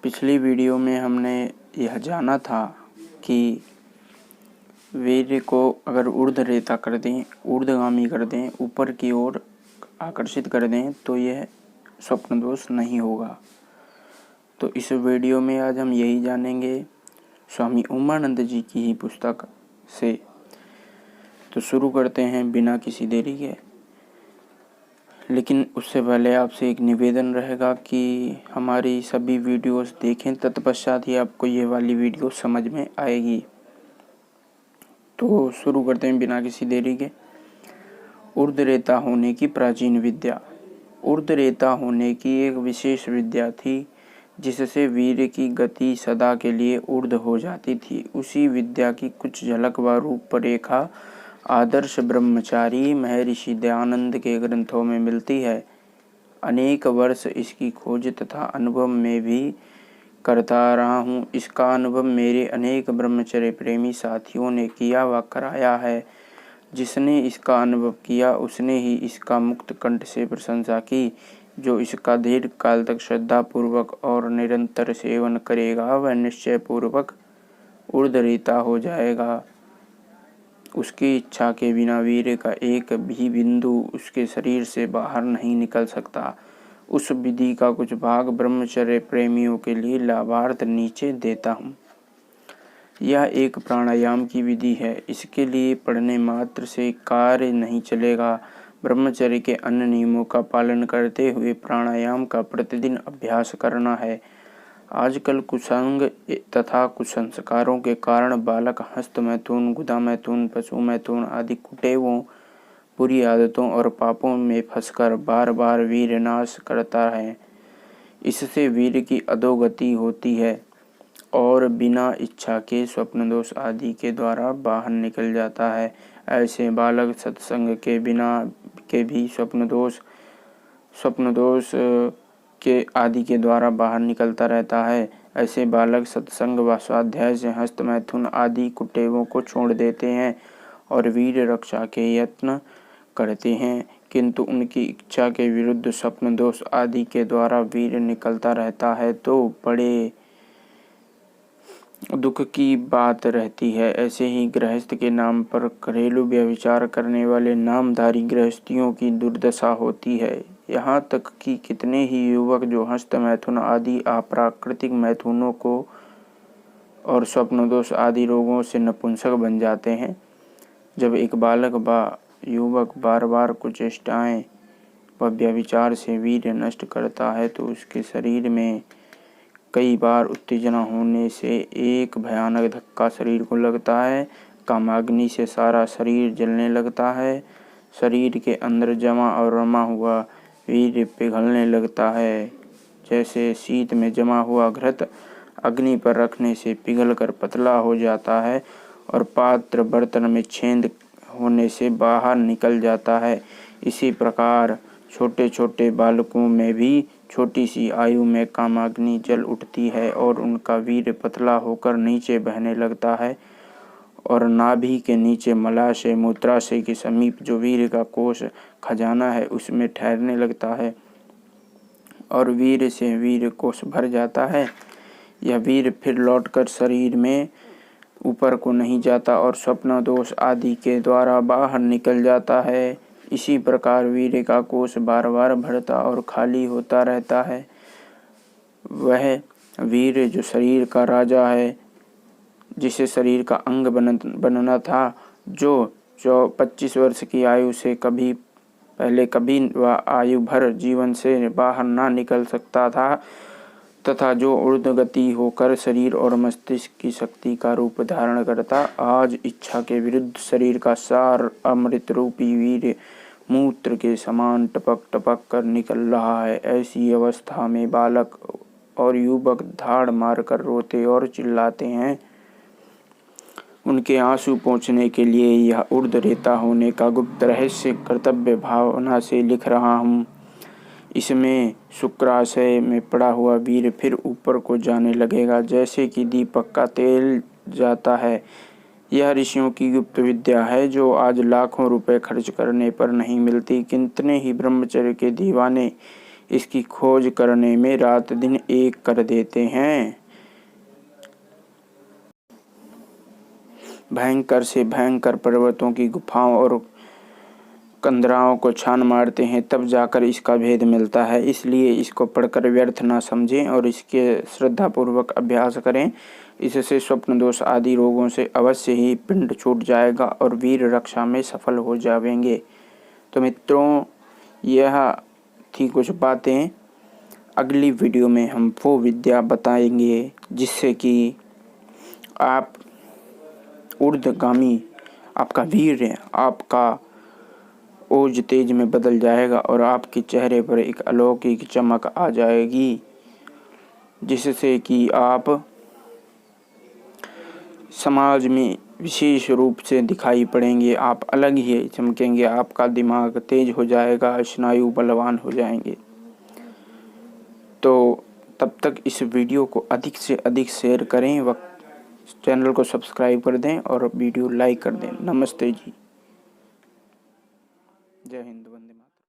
पिछली वीडियो में हमने यह जाना था कि वीर्य को अगर ऊर्ध्वरेता कर दें, ऊर्ध्वगामी कर दें, ऊपर की ओर आकर्षित कर दें तो यह स्वप्न दोष नहीं होगा। तो इस वीडियो में आज हम यही जानेंगे स्वामी उमानंद जी की ही पुस्तक से। तो शुरू करते हैं बिना किसी देरी के। लेकिन उससे पहले आपसे एक निवेदन रहेगा कि हमारी सभी वीडियोस देखें, तत्पश्चात ही आपको ये वाली वीडियो समझ में आएगी। तो शुरू करते हैं बिना किसी देरी के। ऊर्ध्वरेता होने की प्राचीन विद्या। ऊर्ध्वरेता होने की एक विशेष विद्या थी जिससे वीर्य की गति सदा के लिए ऊर्ध्व हो जाती थी। उसी विद्या की कुछ झलक व रूपरेखा आदर्श ब्रह्मचारी महर्षि दयानंद के ग्रंथों में मिलती है। अनेक वर्ष इसकी खोज तथा अनुभव में भी करता रहा हूँ। इसका अनुभव मेरे अनेक ब्रह्मचर्य प्रेमी साथियों ने किया व कराया है। जिसने इसका अनुभव किया उसने ही इसका मुक्त कंठ से प्रशंसा की। जो इसका दीर्घ काल तक श्रद्धा पूर्वक और निरंतर सेवन करेगा वह निश्चय पूर्वक ऊर्ध्वरेता हो जाएगा। उसकी इच्छा के बिना वीर्य का एक भी बिंदु उसके शरीर से बाहर नहीं निकल सकता। उस विधि का कुछ भाग ब्रह्मचर्य प्रेमियों के लिए लाभार्थ नीचे देता हूँ। यह एक प्राणायाम की विधि है। इसके लिए पढ़ने मात्र से कार्य नहीं चलेगा। ब्रह्मचर्य के अन्य नियमों का पालन करते हुए प्राणायाम का प्रतिदिन अभ्यास करना है। आजकल कुसंग तथा कुसंस्कारों के कारण बालक हस्त मैथुन, गुदा मैथुन, पशु मैथुन आदि कुटेवों, बुरी आदतों और पापों में फंसकर बार बार वीर्य नाश करता है। इससे वीर्य की अधोगति होती है और बिना इच्छा के स्वप्न दोष आदि के द्वारा बाहर निकल जाता है। ऐसे बालक सत्संग के बिना के भी स्वप्न दोष के आदि के द्वारा बाहर निकलता रहता है। ऐसे बालक सत्संग व स्वाध्याय से हस्त मैथुन आदि कुटेवों को छोड़ देते हैं और वीर्य रक्षा के यत्न करते हैं, किंतु उनकी इच्छा के विरुद्ध स्वप्न दोष आदि के द्वारा वीर्य निकलता रहता है तो बड़े दुख की बात रहती है। ऐसे ही गृहस्थ के नाम पर घरेलू व्यभिचार करने वाले नामधारी गृहस्थियों की दुर्दशा होती है। यहाँ तक कि कितने ही युवक जो हस्त मैथुन आदि अप्राकृतिक मैथुनों को और स्वप्न दोष आदि रोगों से नपुंसक बन जाते हैं। जब एक बालक व युवक बार बार कुचेष्टाएं व व्यभिचार से वीर्य नष्ट करता है तो उसके शरीर में कई बार उत्तेजना होने से एक भयानक धक्का शरीर को लगता है। कामाग्नि से सारा शरीर जलने लगता है। शरीर के अंदर जमा और रमा हुआ वीर्य पिघलने लगता है। जैसे शीत में जमा हुआ घृत अग्नि पर रखने से पिघलकर पतला हो जाता है और पात्र बर्तन में छेद होने से बाहर निकल जाता है। इसी प्रकार छोटे छोटे बालकों में भी छोटी सी आयु में कामाग्नि जल उठती है और उनका वीर्य पतला होकर नीचे बहने लगता है और नाभि के नीचे मलाशय मूत्राशय के समीप जो वीर्य का कोष खजाना है उसमें ठहरने लगता है और वीर्य से वीर्य कोष भर जाता है। यह वीर्य फिर लौटकर शरीर में ऊपर को नहीं जाता और स्वप्न दोष आदि के द्वारा बाहर निकल जाता है। इसी प्रकार वीर्य का कोष बार बार भरता और खाली होता रहता है। वह वीर्य जो शरीर का राजा है, जिसे शरीर का अंग बनना था, जो 25 वर्ष की आयु से कभी वह आयु भर जीवन से बाहर ना निकल सकता था तथा जो ऊर्ध्वगति होकर शरीर और मस्तिष्क की शक्ति का रूप धारण करता, आज इच्छा के विरुद्ध शरीर का सार अमृत रूपी वीर्य मूत्र के समान टपक टपक कर निकल रहा है। ऐसी अवस्था में बालक और युवक धाड़ मारकर रोते और चिल्लाते हैं। उनके आंसू पोंछने के लिए यह ऊर्ध्वरेता होने का गुप्त रहस्य कर्तव्य भावना से लिख रहा हूँ। इसमें शुक्राशय में पड़ा हुआ वीर्य फिर ऊपर को जाने लगेगा जैसे कि दीपक का तेल जाता है। यह ऋषियों की गुप्त विद्या है जो आज लाखों रुपए खर्च करने पर नहीं मिलती। कितने ही ब्रह्मचर्य के दीवाने इसकी खोज करने में रात दिन एक कर देते हैं। भयंकर से भयंकर पर्वतों की गुफाओं और कंदराओं को छान मारते हैं, तब जाकर इसका भेद मिलता है। इसलिए इसको पढ़कर व्यर्थ ना समझें और इसके श्रद्धापूर्वक अभ्यास करें। इससे स्वप्न दोष आदि रोगों से अवश्य ही पिंड छूट जाएगा और वीर रक्षा में सफल हो जाएंगे। तो मित्रों, यह थी कुछ बातें। अगली वीडियो में हम वो विद्या बताएंगे जिससे कि आप ऊर्ध्वगामी, आपका वीर, आपका ओज तेज में बदल जाएगा और आपके चेहरे पर एक अलौकिक चमक आ जाएगी, जिससे कि आप समाज में विशेष रूप से दिखाई पड़ेंगे। आप अलग ही चमकेंगे, आपका दिमाग तेज हो जाएगा, स्नायु बलवान हो जाएंगे। तो तब तक इस वीडियो को अधिक से अधिक शेयर करें व चैनल को सब्सक्राइब कर दें और वीडियो लाइक कर दें। नमस्ते जी। जय हिंद, वंदे मातरम।